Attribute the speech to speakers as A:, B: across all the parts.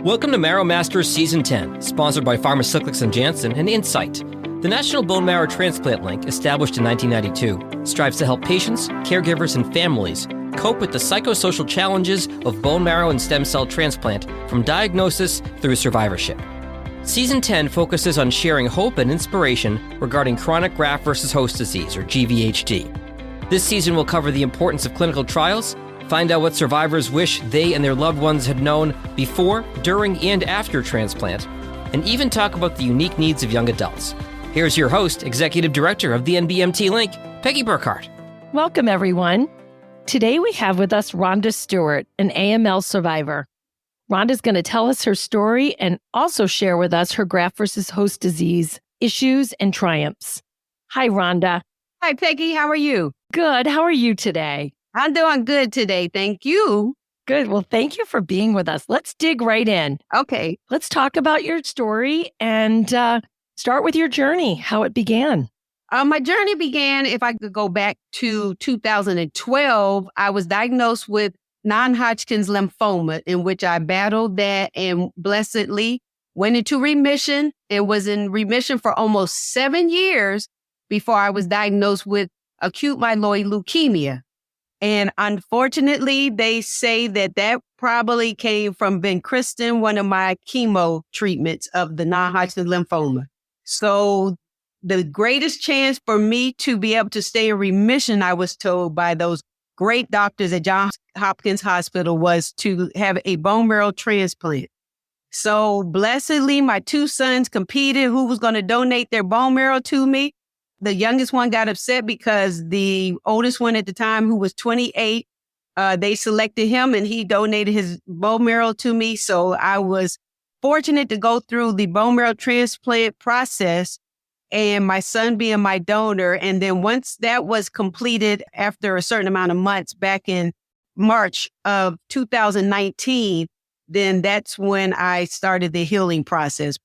A: Welcome to Marrow Masters Season 10, sponsored by Pharmacyclics & Janssen and Insight. The National Bone Marrow Transplant Link, established in 1992, strives to help patients, caregivers, and families cope with the psychosocial challenges of bone marrow and stem cell transplant from diagnosis through survivorship. Season 10 focuses on sharing hope and inspiration regarding chronic graft versus host disease, or GVHD. This season will cover the importance of clinical trials, find out what survivors wish they and their loved ones had known before, during, and after transplant, and even talk about the unique needs of young adults. Here's your host, Executive Director of the NBMT Link, Peggy Burkhart.
B: Welcome, everyone. Today we have with us Rhonda Stewart, an AML survivor. Rhonda's going to tell us her story and also share with us her graft versus host disease issues and triumphs. Hi, Rhonda.
C: Hi, Peggy. How are you?
B: Good. How are you today?
C: I'm doing good today. Thank you.
B: Good. Well, thank you for being with us. Let's dig right in.
C: Okay.
B: Let's talk about your story and start with your journey, how it began.
C: My journey began, if I could go back to 2012, I was diagnosed with non-Hodgkin's lymphoma, in which I battled that and blessedly went into remission and was in remission for almost 7 years before I was diagnosed with acute myeloid leukemia. And unfortunately, they say that probably came from vincristine, one of my chemo treatments of the non-Hodgkin lymphoma. So the greatest chance for me to be able to stay in remission, I was told by those great doctors at Johns Hopkins Hospital, was to have a bone marrow transplant. So blessedly, my 2 sons competed who was going to donate their bone marrow to me. The youngest one got upset because the oldest one at the time, who was 28, they selected him and he donated his bone marrow to me. So I was fortunate to go through the bone marrow transplant process and my son being my donor. And then once that was completed after a certain amount of months back in March of 2019, then that's when I started the healing process.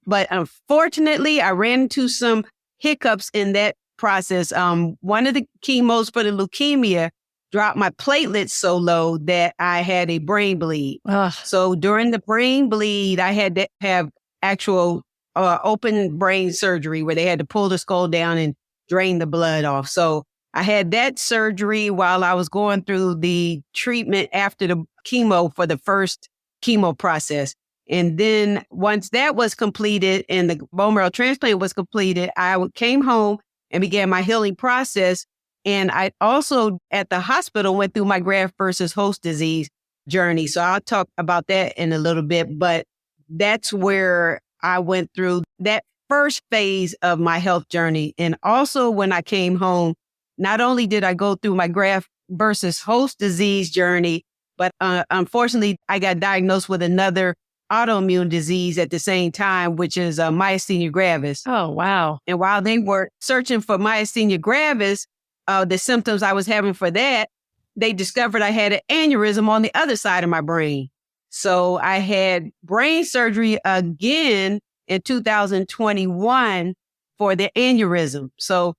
C: But unfortunately, I ran into some hiccups in that process. One of the chemos for the leukemia dropped my platelets so low that I had a brain bleed.
B: Ugh.
C: So during the brain bleed, I had to have actual open brain surgery where they had to pull the skull down and drain the blood off. So I had that surgery while I was going through the treatment after the chemo for the first chemo process. And then once that was completed and the bone marrow transplant was completed, I came home and began my healing process. And I also at the hospital went through my graft versus host disease journey. So I'll talk about that in a little bit, but that's where I went through that first phase of my health journey. And also when I came home, not only did I go through my graft versus host disease journey, but unfortunately, I got diagnosed with another autoimmune disease at the same time, which is myasthenia gravis.
B: Oh, wow.
C: And while they were searching for myasthenia gravis, the symptoms I was having for that, they discovered I had an aneurysm on the other side of my brain. So I had brain surgery again in 2021 for the aneurysm. So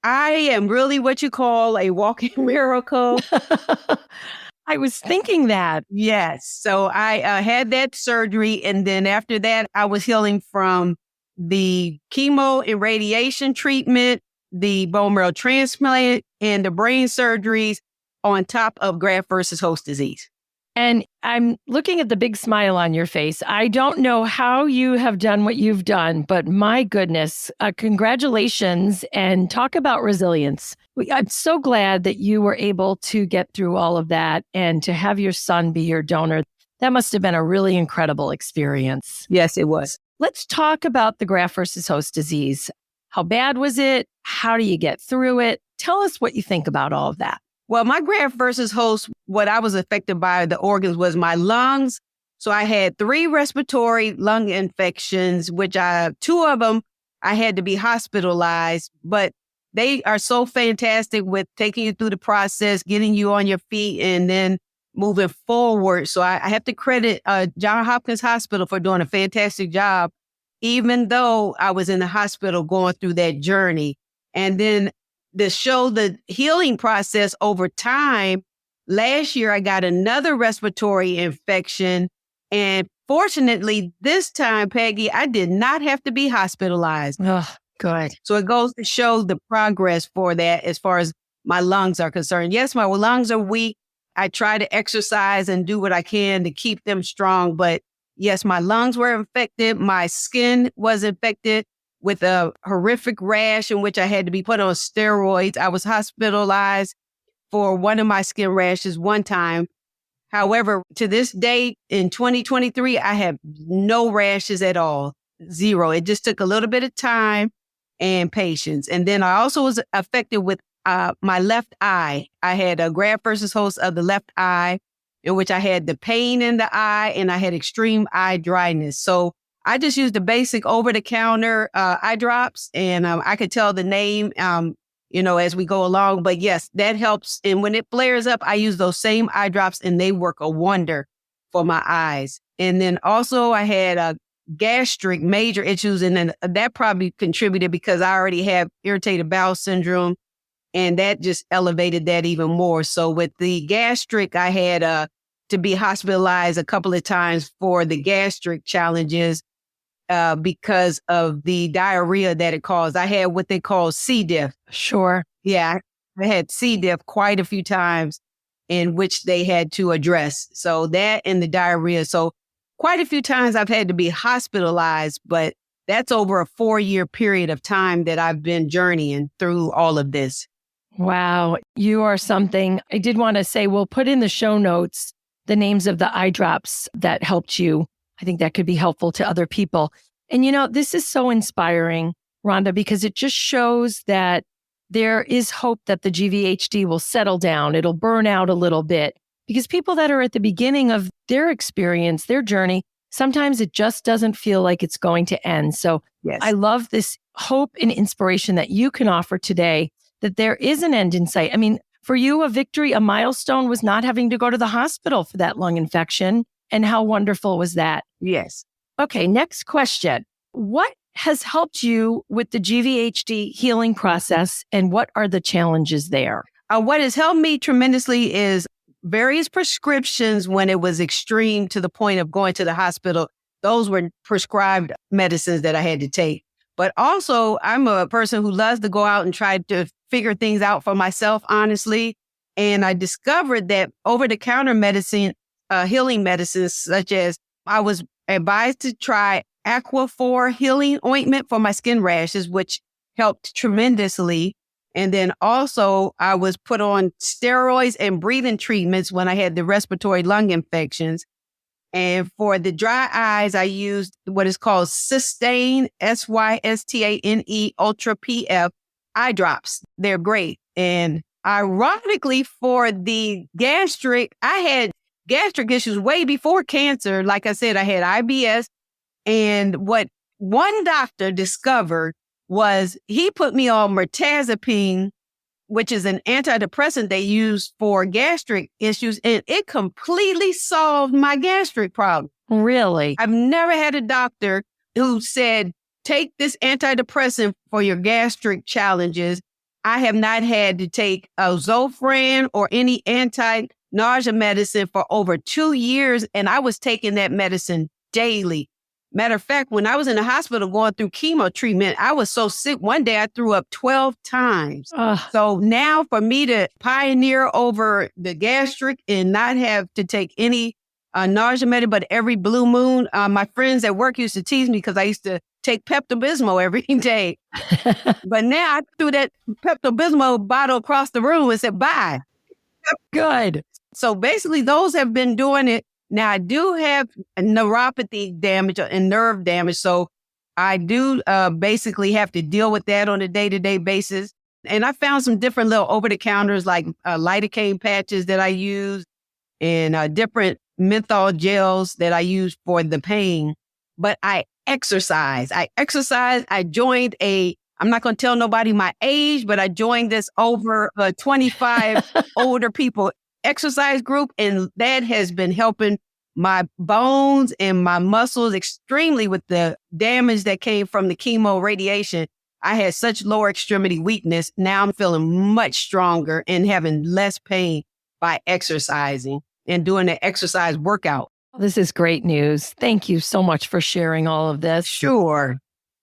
C: I am really what you call a walking miracle.
B: I was thinking that.
C: Yes. So I had that surgery. And then after that, I was healing from the chemo and radiation treatment, the bone marrow transplant, and the brain surgeries on top of graft versus host disease.
B: And I'm looking at the big smile on your face. I don't know how you have done what you've done, but my goodness, congratulations, and talk about resilience. I'm so glad that you were able to get through all of that and to have your son be your donor. That must have been a really incredible experience.
C: Yes, it was.
B: Let's talk about the graft versus host disease. How bad was it? How do you get through it? Tell us what you think about all of that.
C: Well, my graft versus host, what I was affected by the organs was my lungs. So I had 3 respiratory lung infections, which 2 of them I had to be hospitalized, but they are so fantastic with taking you through the process, getting you on your feet and then moving forward. So I have to credit Johns Hopkins Hospital for doing a fantastic job, even though I was in the hospital going through that journey. And then to show the healing process over time, last year I got another respiratory infection and fortunately, this time, Peggy, I did not have to be hospitalized.
B: Oh, good.
C: So it goes to show the progress for that as far as my lungs are concerned. Yes, my lungs are weak. I try to exercise and do what I can to keep them strong. But yes, my lungs were infected. My skin was infected with a horrific rash in which I had to be put on steroids. I was hospitalized for one of my skin rashes one time. However, to this day in 2023, I have no rashes at all. Zero. It just took a little bit of time and patience. And then I also was affected with my left eye. I had a graft versus host of the left eye, in which I had the pain in the eye and I had extreme eye dryness. So I just used the basic over-the-counter eye drops, and I could tell the name, as we go along. But yes, that helps. And when it flares up, I use those same eye drops, and they work a wonder for my eyes. And then also I had gastric major issues, and then that probably contributed because I already have irritated bowel syndrome, and that just elevated that even more. So with the gastric, I had to be hospitalized a couple of times for the gastric challenges because of the diarrhea that it caused. I had what they call C. diff.
B: Sure.
C: Yeah, I had C. diff quite a few times in which they had to address. So that and the diarrhea. So quite a few times I've had to be hospitalized, but that's over a 4-year period of time that I've been journeying through all of this.
B: Wow. You are something. I did want to say, we'll put in the show notes the names of the eye drops that helped you. I think that could be helpful to other people. And this is so inspiring, Rhonda, because it just shows that there is hope that the GVHD will settle down. It'll burn out a little bit, because people that are at the beginning of their experience, their journey, sometimes it just doesn't feel like it's going to end. So
C: yes.
B: I love this hope and inspiration that you can offer today, that there is an end in sight. I mean, for you, a victory, a milestone was not having to go to the hospital for that lung infection. And how wonderful was that?
C: Yes.
B: Okay, next question. What has helped you with the GVHD healing process, and what are the challenges there?
C: What has helped me tremendously is various prescriptions when it was extreme to the point of going to the hospital. Those were prescribed medicines that I had to take. But also, I'm a person who loves to go out and try to figure things out for myself, honestly. And I discovered that over-the-counter medicine, healing medicines, such as I was advised to try Aquaphor healing ointment for my skin rashes, which helped tremendously. And then also I was put on steroids and breathing treatments when I had the respiratory lung infections. And for the dry eyes, I used what is called Systane, Systane Ultra PF eye drops. They're great. And ironically, for the gastric, I had gastric issues way before cancer. Like I said, I had IBS. And what one doctor discovered was he put me on mirtazapine, which is an antidepressant they use for gastric issues, and it completely solved my gastric problem.
B: Really?
C: I've never had a doctor who said, take this antidepressant for your gastric challenges. I have not had to take a Zofran or any anti-nausea medicine for over 2 years, and I was taking that medicine daily. Matter of fact, when I was in the hospital going through chemo treatment, I was so sick. One day I threw up 12 times. So now for me to pioneer over the gastric and not have to take any nausea medicine, but every blue moon, my friends at work used to tease me because I used to take Pepto-Bismol every day. But now I threw that Pepto-Bismol bottle across the room and said, bye.
B: Good.
C: So basically those have been doing it. Now, I do have neuropathy damage and nerve damage, so I do basically have to deal with that on a day-to-day basis. And I found some different little over-the-counters like lidocaine patches that I use and different menthol gels that I use for the pain. But I exercise. I joined I'm not going to tell nobody my age, but I joined this over 25 older people exercise group, and that has been helping my bones and my muscles extremely with the damage that came from the chemo radiation. I had such lower extremity weakness. Now I'm feeling much stronger and having less pain by exercising and doing an exercise workout.
B: This is great news. Thank you so much for sharing all of this.
C: Sure.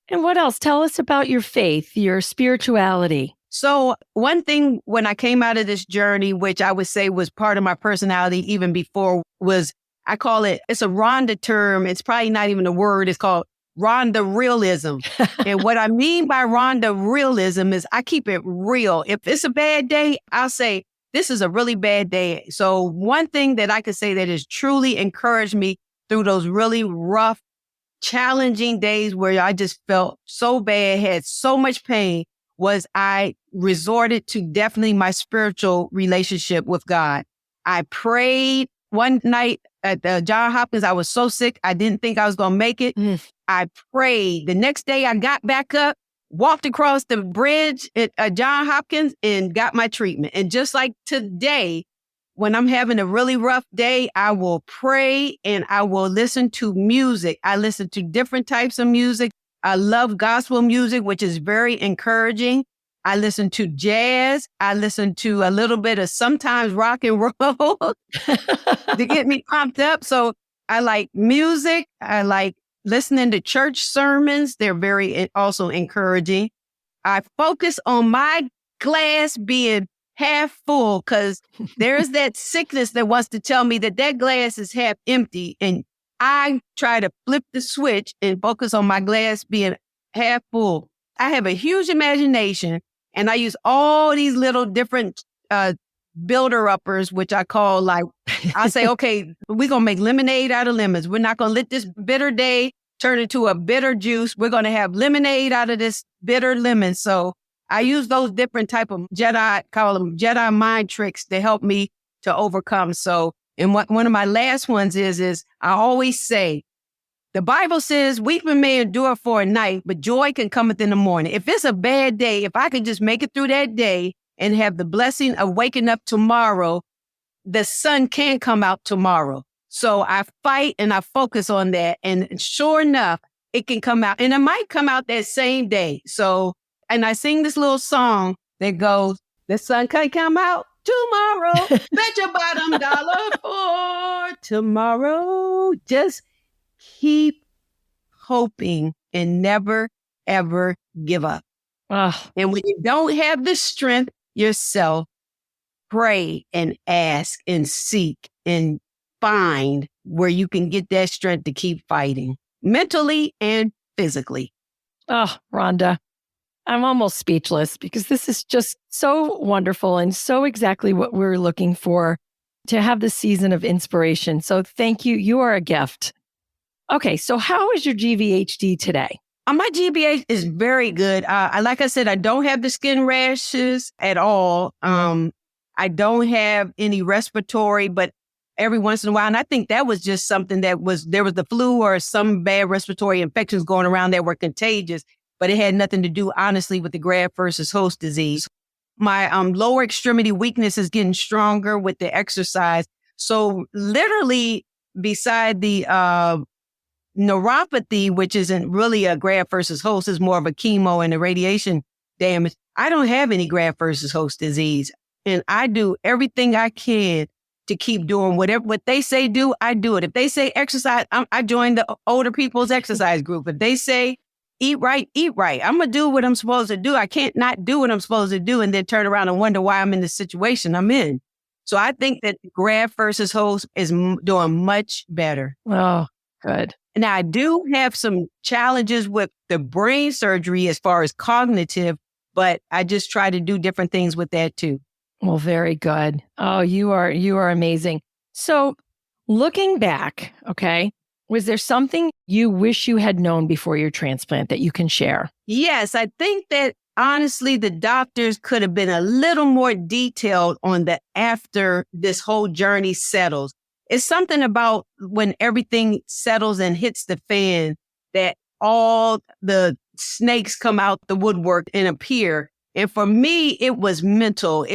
B: And what else? Tell us about your faith, your spirituality.
C: So one thing when I came out of this journey, which I would say was part of my personality even before, was I call it, it's a Rhonda term. It's probably not even a word. It's called Rhonda Realism. And what I mean by Rhonda Realism is I keep it real. If it's a bad day, I'll say, this is a really bad day. So one thing that I could say that has truly encouraged me through those really rough, challenging days where I just felt so bad, had so much pain, was I resorted to definitely my spiritual relationship with God. I prayed one night at Johns Hopkins. I was so sick. I didn't think I was going to make it. I prayed. The next day I got back up, walked across the bridge at Johns Hopkins and got my treatment. And just like today, when I'm having a really rough day, I will pray and I will listen to music. I listen to different types of music. I love gospel music, which is very encouraging. I listen to jazz. I listen to a little bit of sometimes rock and roll to get me pumped up. So I like music. I like listening to church sermons. They're very also encouraging. I focus on my glass being half full because there's that sickness that wants to tell me that that glass is half empty. And I try to flip the switch and focus on my glass being half full. I have a huge imagination and I use all these little different builder-uppers, which I call like, I say, okay, we're going to make lemonade out of lemons. We're not going to let this bitter day turn into a bitter juice. We're going to have lemonade out of this bitter lemon. So I use those different type of call them Jedi mind tricks to help me to overcome. So, and one of my last ones is I always say, the Bible says weeping may endure for a night, but joy can come in the morning. If it's a bad day, if I could just make it through that day and have the blessing of waking up tomorrow, the sun can come out tomorrow. So I fight and I focus on that. And sure enough, it can come out and it might come out that same day. So, and I sing this little song that goes, the sun can come out tomorrow. Bet your bottom dollar for tomorrow. Just keep hoping and never, ever give up. And when you don't have the strength yourself, pray and ask and seek and find where you can get that strength to keep fighting mentally and physically.
B: Oh, Rhonda, I'm almost speechless because this is just so wonderful and so exactly what we're looking for to have this season of inspiration. So thank you. You are a gift. Okay, so how is your GVHD today?
C: My GVHD is very good. Like I said, I don't have the skin rashes at all. I don't have any respiratory, but every once in a while, and I think that was just something there was the flu or some bad respiratory infections going around that were contagious, but it had nothing to do, honestly, with the graft versus host disease. My lower extremity weakness is getting stronger with the exercise. So literally beside the neuropathy, which isn't really a graft versus host, is more of a chemo and a radiation damage. I don't have any graft versus host disease. And I do everything I can to keep doing what they say do, I do it. If they say exercise, I join the older people's exercise group. If they say eat right, eat right. I'm going to do what I'm supposed to do. I can't not do what I'm supposed to do and then turn around and wonder why I'm in the situation I'm in. So I think that graft versus host is doing much better.
B: Oh, good.
C: Now, I do have some challenges with the brain surgery as far as cognitive, but I just try to do different things with that too.
B: Well, very good. Oh, you are amazing. So looking back, okay, was there something you wish you had known before your transplant that you can share?
C: Yes, I think that honestly, the doctors could have been a little more detailed on the after this whole journey settles. It's something about when everything settles and hits the fan that all the snakes come out the woodwork and appear. And for me, it was mental.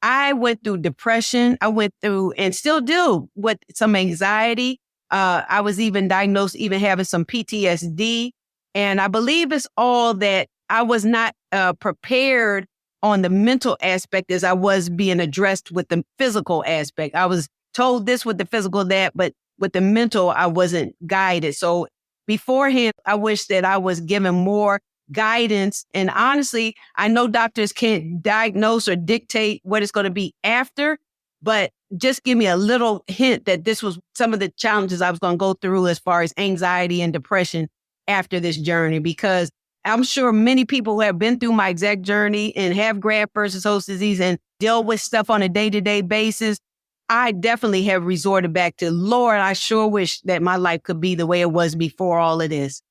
C: I went through depression. I went through and still do with some anxiety. I was even diagnosed, even having some PTSD. And I believe it's all that I was not prepared on the mental aspect as I was being addressed with the physical aspect. I was told this with the physical that, but with the mental, I wasn't guided. So beforehand, I wish that I was given more guidance. And honestly, I know doctors can't diagnose or dictate what it's going to be after, but just give me a little hint that this was some of the challenges I was going to go through as far as anxiety and depression after this journey, because I'm sure many people who have been through my exact journey and have graft versus host disease and deal with stuff on a day-to-day basis, I definitely have resorted back to, Lord, I sure wish that my life could be the way it was before all of this.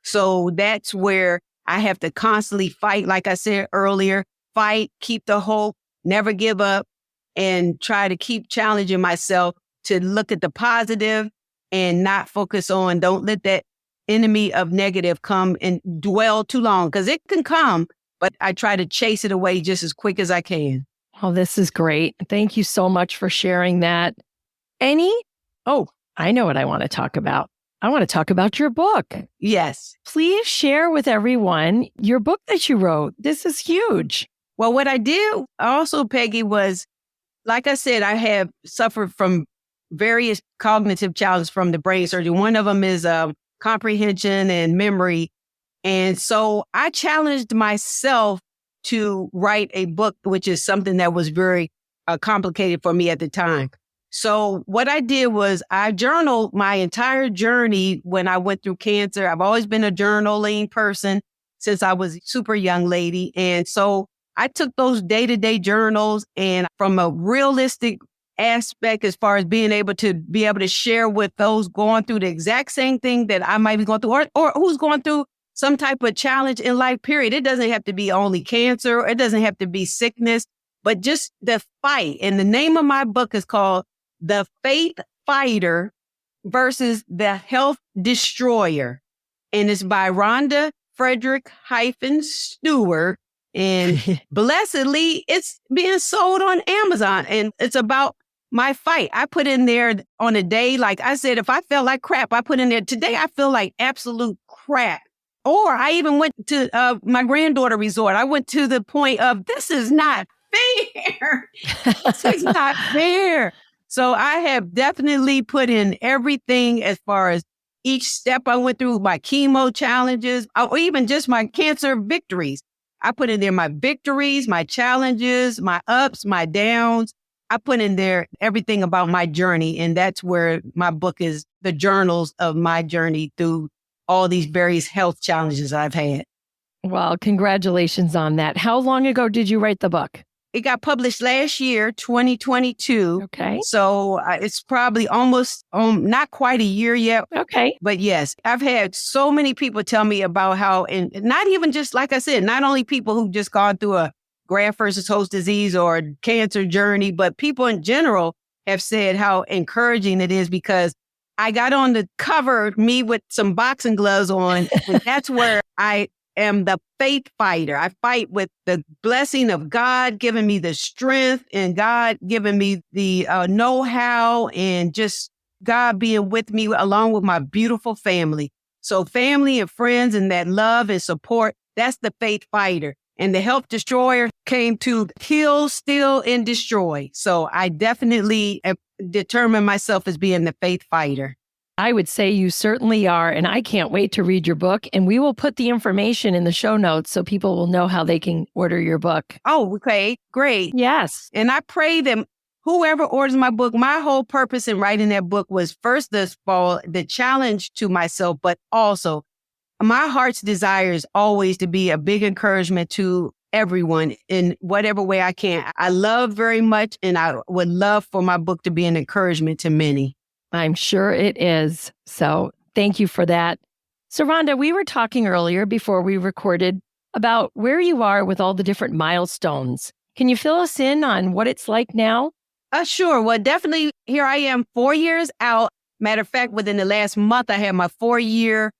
C: So that's where I have to constantly fight. Like I said earlier, fight, keep the hope, never give up, and try to keep challenging myself to look at the positive and not focus on, don't let that enemy of negative come and dwell too long, because it can come, but I try to chase it away just as quick as I can.
B: Oh, this is great. Thank you so much for sharing that. Oh, I know what I want to talk about. I want to talk about your book.
C: Yes.
B: Please share with everyone your book that you wrote. This is huge.
C: Well, what I did also, Peggy, was, like I said, I have suffered from various cognitive challenges from the brain surgery. One of them is comprehension and memory. And so I challenged myself to write a book, which is something that was very complicated for me at the time. So what I did was I journaled my entire journey when I went through cancer. I've always been a journaling person since I was a super young lady. And so I took those day-to-day journals, and from a realistic aspect, as far as being able to share with those going through the exact same thing that I might be going through, or who's going through some type of challenge in life, period. It doesn't have to be only cancer. Or it doesn't have to be sickness, but just the fight. And the name of my book is called The Faith Fighter versus the Health Destroyer. And it's by Rhonda Frederick Stewart. And blessedly, it's being sold on Amazon. And it's about my fight. I put in there on a day, like I said, if I felt like crap, I put in there, today I feel like absolute crap. Or I even went to my granddaughter resort. I went to the point of, this is not fair. This is not fair. So I have definitely put in everything as far as each step I went through, my chemo challenges, or even just my cancer victories. I put in there my victories, my challenges, my ups, my downs. I put in there everything about my journey. And that's where my book is, the journals of my journey through all these various health challenges I've had.
B: Well, congratulations on that. How long ago did you write the book?
C: It got published last year, 2022.
B: Okay.
C: So it's probably almost not quite a year yet.
B: Okay.
C: But yes, I've had so many people tell me about how, and not even just, like I said, not only people who've just gone through a graft versus host disease or cancer journey, but people in general have said how encouraging it is, because I got on the cover, me with some boxing gloves on, and that's where I am the faith fighter. I fight with the blessing of God giving me the strength, and God giving me the know-how, and just God being with me along with my beautiful family. So family and friends and that love and support, that's the faith fighter. And the health destroyer came to kill, steal, and destroy. So I definitely determine myself as being the faith fighter.
B: I would say you certainly are, and I can't wait to read your book. And we will put the information in the show notes so people will know how they can order your book.
C: Oh, okay, great.
B: Yes.
C: And I pray that whoever orders my book, my whole purpose in writing that book was, first of all, the challenge to myself, but also my heart's desire is always to be a big encouragement to everyone in whatever way I can. I love very much, and I would love for my book to be an encouragement to many.
B: I'm sure it is. So thank you for that. So Rhonda, we were talking earlier before we recorded about where you are with all the different milestones. Can you fill us in on what it's like now?
C: Sure. Well, definitely here I am 4 years out. Matter of fact, within the last month, I had my 4-year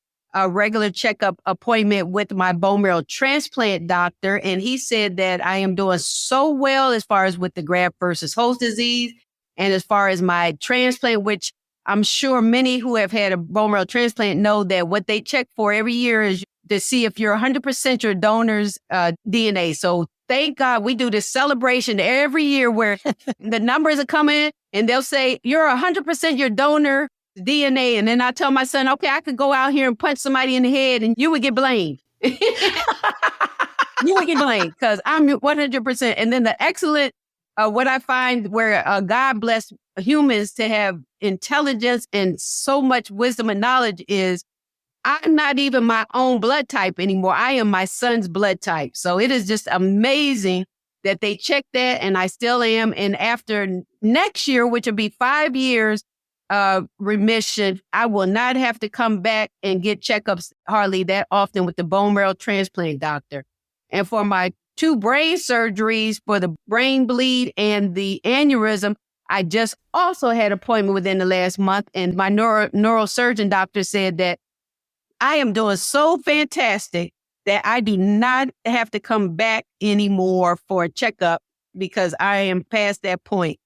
C: regular checkup appointment with my bone marrow transplant doctor. And he said that I am doing so well as far as with the graft versus host disease, and as far as my transplant, which I'm sure many who have had a bone marrow transplant know that what they check for every year is to see if you're 100% your donor's DNA. So thank God we do this celebration every year where the numbers are coming in and they'll say, you're 100% your donor DNA. And then I tell my son, okay, I could go out here and punch somebody in the head and you would get blamed. You would get blamed because I'm 100%. And then the excellent, what I find where God bless humans to have intelligence and so much wisdom and knowledge is I'm not even my own blood type anymore. I am my son's blood type. So it is just amazing that they checked that and I still am. And after next year, which will be 5 years remission, I will not have to come back and get checkups hardly that often with the bone marrow transplant doctor. And for my 2 brain surgeries for the brain bleed and the aneurysm, I just also had an appointment within the last month. And my neurosurgeon doctor said that I am doing so fantastic that I do not have to come back anymore for a checkup because I am past that point.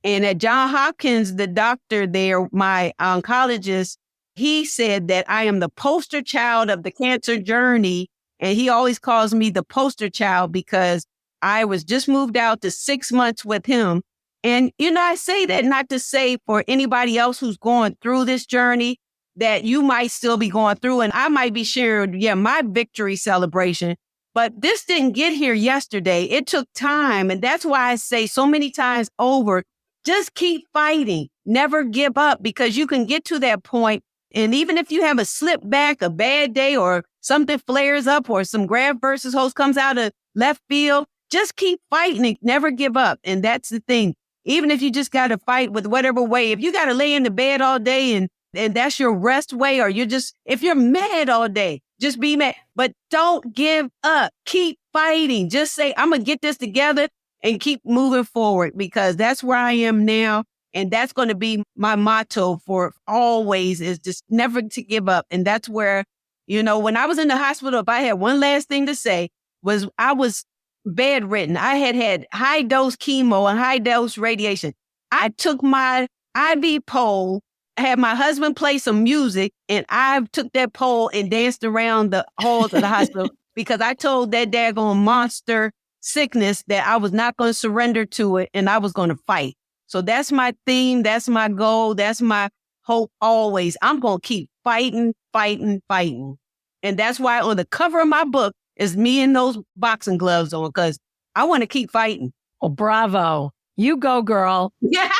C: And at Johns Hopkins, the doctor there, my oncologist, he said that I am the poster child of the cancer journey. And he always calls me the poster child because I was just moved out to 6 months with him. And, I say that not to say for anybody else who's going through this journey that you might still be going through. And I might be sharing, my victory celebration. But this didn't get here yesterday. It took time. And that's why I say so many times over, just keep fighting. Never give up because you can get to that point. And even if you have a slip back, a bad day, or something flares up, or some graft versus host comes out of left field, just keep fighting and never give up. And that's the thing. Even if you just got to fight with whatever way, if you got to lay in the bed all day and that's your rest way, or if you're mad all day, just be mad, but don't give up. Keep fighting. Just say, I'm going to get this together and keep moving forward because that's where I am now. And that's going to be my motto for always is just never to give up. And that's where, when I was in the hospital, if I had one last thing to say was I was bedridden. I had high dose chemo and high dose radiation. I took my IV pole, had my husband play some music, and I took that pole and danced around the halls of the hospital because I told that daggone monster sickness that I was not going to surrender to it and I was going to fight. So that's my theme. That's my goal. That's my hope always. I'm going to keep fighting, fighting, fighting. And that's why on the cover of my book is me in those boxing gloves on because I want to keep fighting.
B: Oh, bravo. You go, girl.
C: Yeah.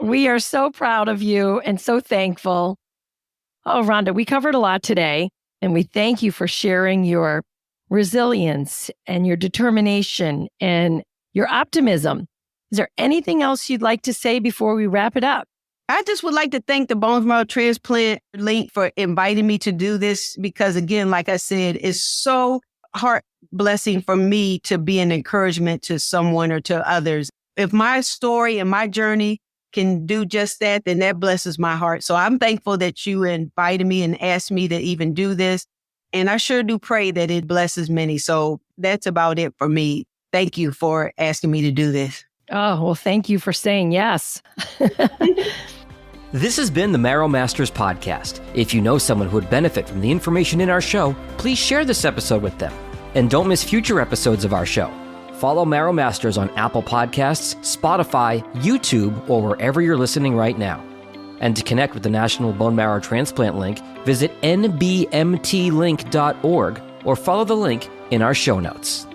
B: We are so proud of you and so thankful. Oh, Rhonda, we covered a lot today, and we thank you for sharing your resilience and your determination and your optimism. Is there anything else you'd like to say before we wrap it up?
C: I just would like to thank the Bone Marrow Transplant Link for inviting me to do this because, again, like I said, it's so heart blessing for me to be an encouragement to someone or to others. If my story and my journey can do just that, then that blesses my heart. So I'm thankful that you invited me and asked me to even do this. And I sure do pray that it blesses many. So that's about it for me. Thank you for asking me to do this.
B: Oh, well, thank you for saying yes.
A: This has been the Marrow Masters podcast. If you know someone who would benefit from the information in our show, please share this episode with them. And don't miss future episodes of our show. Follow Marrow Masters on Apple Podcasts, Spotify, YouTube, or wherever you're listening right now. And to connect with the National Bone Marrow Transplant Link, visit nbmtlink.org or follow the link in our show notes.